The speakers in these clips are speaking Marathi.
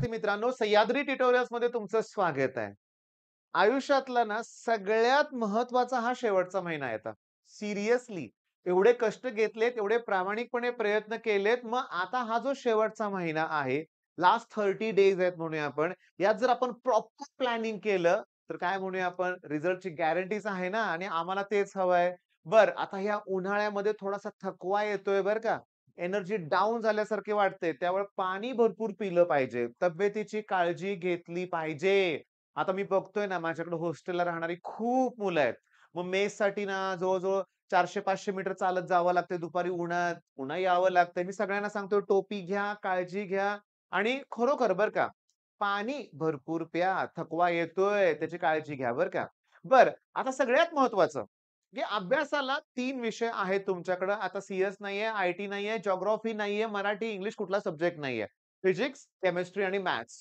विद्यार्थी मित्रांनो, सह्याद्री ट्युटोरियल्स मध्ये तुमचं स्वागत आहे. आयुष्यातला ना सगळ्यात महत्त्वाचा हा शेवटचा महिना आहे आता. सिरियसली एवढे कष्ट घेतलेत, एवढे प्रामाणिकपणे प्रयत्न केलेत. मग आता हा जो शेवटचा महिना आहे, लास्ट 30 डेज आहेत म्हणूया आपण. यात जर आपण प्रॉपर प्लॅनिंग केलं, तर काय म्हणूया आपण रिझल्टची गॅरंटीच आहे ना आणि आम्हाला तेच हवंय. बरं, आता ह्या उन्हाळ्यामध्ये थोडासा थकवा येतोय बरं का. एनर्जी डाउन झाल्यासारखे वाटते. त्यामुळे पाणी भरपूर पिलं पाहिजे. तब्येतीची काळजी घेतली पाहिजे. आता मी बघतोय ना माझ्याकडे हॉस्टेलला राहणारी खूप मुलं आहेत. मग मेससाठी ना जवळ-जवळ 400-500 मीटर चालत जावं लागतंय दुपारी उन्हात. पुन्हा यावं लागतंय. मी सगळ्यांना सांगतो टोपी घ्या, काळजी घ्या आणि खरोखर बरं का, पाणी भरपूर प्या. थकवा येतोय त्याची काळजी घ्या बरं का. बरं, आता सगळ्यात महत्त्वाचं की अभ्यासाला 3 विषय आहेत तुमच्याकडे. आता सीएस नाहीये, आय-टी नाहीये, जिओग्राफी नाहीये, मराठी, इंग्लिश कुठला सब्जेक्ट नाहीये. फिजिक्स, केमिस्ट्री आणि मॅथ्स.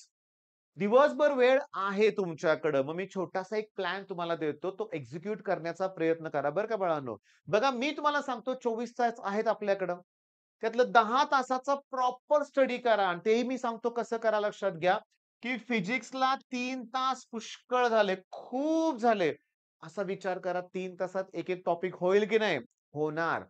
दिवसभर वेळ आहे तुमच्याकडं. मग मी छोटासा एक प्लॅन तुम्हाला देतो. तो एक्झिक्यूट करण्याचा प्रयत्न करा बरं का बाळांनो. बघा मी तुम्हाला सांगतो 24 तास आहेत आपल्याकडं. त्यातलं 10 तासाचा प्रॉपर स्टडी करा आणि तेही मी सांगतो कसं करा लक्षात घ्या, की फिजिक्सला 3 तास पुष्कळ झाले, खूप झाले. असा विचार करा 3 तासात एक-एक टॉपिक होईल की नाही? होणार.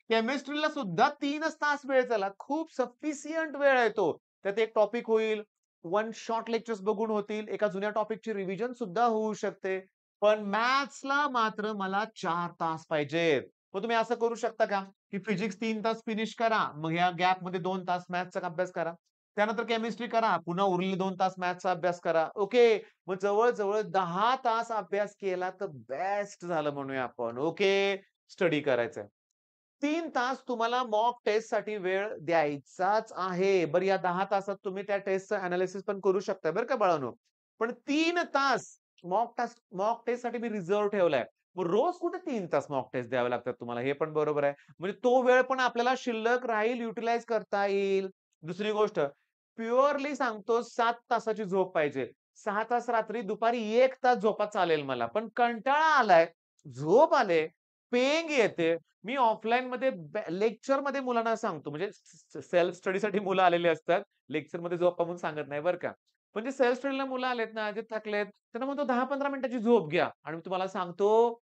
केमिस्ट्रीला सुद्धा 3च तास वेळ झाला. खूप सफिशियंट वेळ आहे तो. त्यात एक टॉपिक होईल, वन शॉट लेक्चर्स बघून होतील, एका जुन्या टॉपिकची रिव्हिजन सुद्धा होऊ शकते. पण मॅथ्सला मात्र मला 4 तास पाहिजेत. मग तुम्ही असं करू शकता का, की फिजिक्स 3 तास फिनिश करा. मग या गॅपमध्ये 2 तास मॅथ्सचा अभ्यास करा. त्यानंतर केमिस्ट्री करा. पुन्हा उरलेले 2 तास मॅथ्सचा अभ्यास करा. ओके. मग जवळ-जवळ 10 तास अभ्यास केला तर बेस्ट झालं म्हणूया आपण. ओके. स्टडी करायचंय. 3 तास तुम्हाला मॉक टेस्टसाठी वेळ द्यायचाच आहे. बरं या 10 तासात तुम्ही त्या टेस्टचं एनालिसिस पण करू शकता बरं का बाळांनो. पण 3 तास मॉक टेस्टसाठी मी रिझर्व्ह ठेवलाय. मग रोज कुठे 3 तास मॉक टेस्ट द्यावे लागतात तुम्हाला हे पण बरोबर आहे. म्हणजे तो वेळ पण आपल्याला शिल्लक राहील, युटिलाइज करता येईल. दुसरी गोष्ट प्युअरली सांगतो 7 तासाची झोप पाहिजे. 6 तास रात्री दुपारी 1 तास झोपा चालेल मला. पण कंटाळा आलाय, झोप आले, पेंग येते. मी ऑफलाईनमध्ये लेक्चरमध्ये मुलांना सांगतो म्हणजे सेल्फ स्टडीसाठी मुलं आलेली असतात. लेक्चरमध्ये झोपा म्हणून सांगत नाही बरं का. पण जे सेल्फ स्टडीला मुलं आलेत ना, जे थकलेत, त्यांना म्हणतो 10-15 मिनिटाची झोप घ्या आणि मी तुम्हाला सांगतो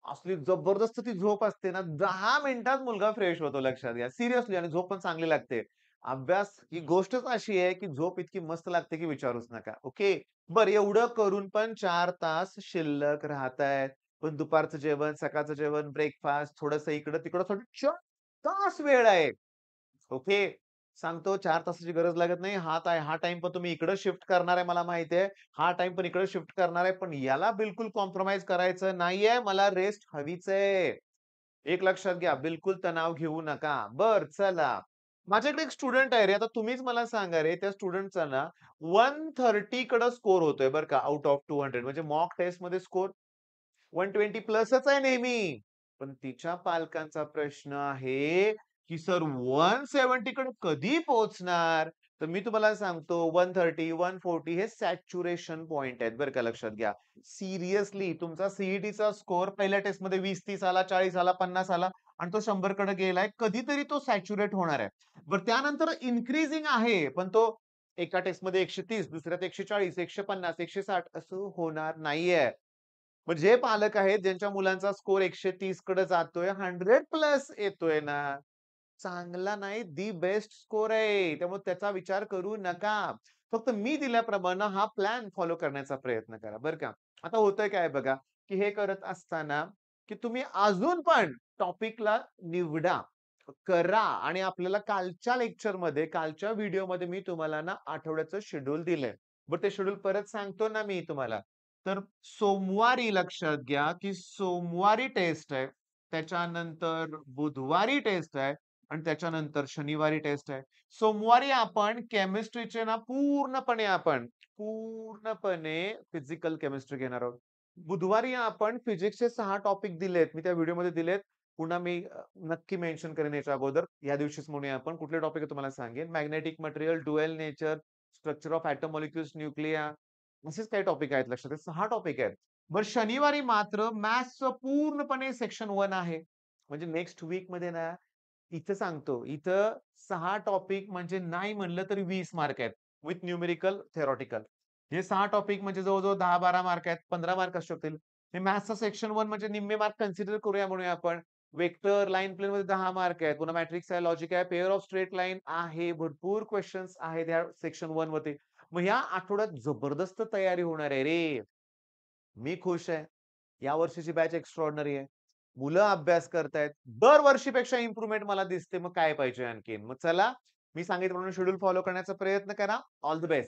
असली जबरदस्त ती झोप असते ना, 10 मिनिटात मुलगा फ्रेश होतो लक्षात घ्या. सिरियसली आणि झोप पण चांगली लागते. अभ्यास ही गोष्टच अशी आहे, की झोप इतकी मस्त लागते, की विचारूच नका. ओके. बरं एवढं करून पण 4 तास शिल्लक राहतायत. पण दुपारचं जेवण, सकाळचं जेवण, ब्रेकफास्ट, थोडंसं इकडं-तिकडं थोडं 4 तास वेळ आहे. ओके. सांगतो 4 तासाची गरज लागत नाही. हा टाईम पण तुम्ही इकडं शिफ्ट करणार आहे मला माहिती आहे. हा टाईम पण इकडे शिफ्ट करणार आहे. पण याला बिलकुल कॉम्प्रोमाईज करायचं नाहीये. मला रेस्ट हवीच आहे. एक लक्षात घ्या, बिलकुल तणाव घेऊ नका. बरं चला. माझ्याकडे एक स्टुडंट आहे रे. आता तुम्हीच मला सांगा रे, त्या स्टुडंटचा ना 130 कडे स्कोर होतोय बरं का आउट ऑफ 200 म्हणजे मॉक टेस्टमध्ये स्कोर 120 प्लसच आहे नेहमी. पण तिच्या पालकांचा प्रश्न आहे, की सर 170 कडे कधी पोहोचणार? तर मी तुम्हाला सांगतो 130, 140 हे सॅच्युरेशन पॉइंट आहेत बरं का लक्षात घ्या. सिरियसली तुमचा सीईटीचा स्कोर पहिल्या टेस्टमध्ये 20-30 आला, 40 आला, 50 आला आणि तो 100 कडे गेलाय. कधीतरी तो सॅच्युरेट होणार आहे. बरं त्यानंतर इन्क्रीजिंग आहे, पण तो एका टेस्टमध्ये 130, दुसऱ्यात 140, 150, 160 असं होणार नाहीये. मग जे पालक आहेत, ज्यांच्या मुलांचा स्कोर 130 कडे जातोय, 100 प्लस येतोय ना, चांगला नाही, दी बेस्ट स्कोर आहे. त्यामुळे त्याचा विचार करू नका. फक्त मी दिल्याप्रमाणे हा प्लॅन फॉलो करण्याचा प्रयत्न करा, बरं का. आता होतंय काय बघा, की हे करत असताना, की तुम्ही अजून पण टॉपिकला निवडा, करा आणि आपल्याला कालच्या लेक्चरमध्ये, कालच्या व्हिडिओमध्ये मी तुम्हाला ना आठवड्याचं शेड्यूल दिलंय. बरं ते शेड्यूल परत सांगतो ना मी तुम्हाला. तर सोमवारी लक्षात घ्या, की सोमवारी टेस्ट आहे. त्याच्यानंतर बुधवारी टेस्ट आहे आणि त्याच्यानंतर शनिवारी टेस्ट आहे. सोमवारी आपण केमिस्ट्रीचे ना पूर्णपणे फिजिकल केमिस्ट्री घेणार आहोत. बुधवारी आपण फिजिक्सचे 6 टॉपिक दिलेत. मी त्या व्हिडिओमध्ये दिलेत. पुन्हा मी नक्की मेन्शन करेन याच्या अगोदर. या दिवशीच म्हणूया आपण. कुठले टॉपिक आहे तुम्हाला सांगेन. Magnetic material, dual nature, structure of atom molecules, nuclei असेच काही टॉपिक आहेत लक्षात आहे. 6 टॉपिक आहेत. बरं शनिवारी मात्र मॅथ्सचं पूर्णपणे सेक्शन 1 आहे. म्हणजे नेक्स्ट वीकमध्ये ना, इथं सांगतो, इथं 6 टॉपिक म्हणजे नाही म्हणलं तरी 20 मार्क आहेत. With numerical, theoretical. हे 6 टॉपिक म्हणजे जवळ-जवळ 10-12 मार्क आहेत. 15 मार्क असू शकतील. हे मॅथ्सचं सेक्शन 1 म्हणजे निम्मे मार्क कन्सिडर करूया म्हणूया आपण. वेक्टर, लाईन प्लेनमध्ये 10 मार्क आहेत. पुन्हा मॅट्रिक्स आहे, लॉजिक आहे, पेअर ऑफ स्ट्रेट लाईन आहे. भरपूर क्वेशन्स आहेत या सेक्शन 1 मध्ये. मग या आठवड्यात जबरदस्त तयारी होणार आहे रे. मी खुश आहे. या वर्षीची बॅच एक्स्ट्राऑर्डिनरी आहे. मुलं अभ्यास करतायत. दरवर्षीपेक्षा इम्प्रूव्हमेंट मला दिसते. मग काय पाहिजे आणखीन? मग चला, मी सांगितल्याप्रमाणे शेड्यूल फॉलो करण्याचा प्रयत्न करा. All the best.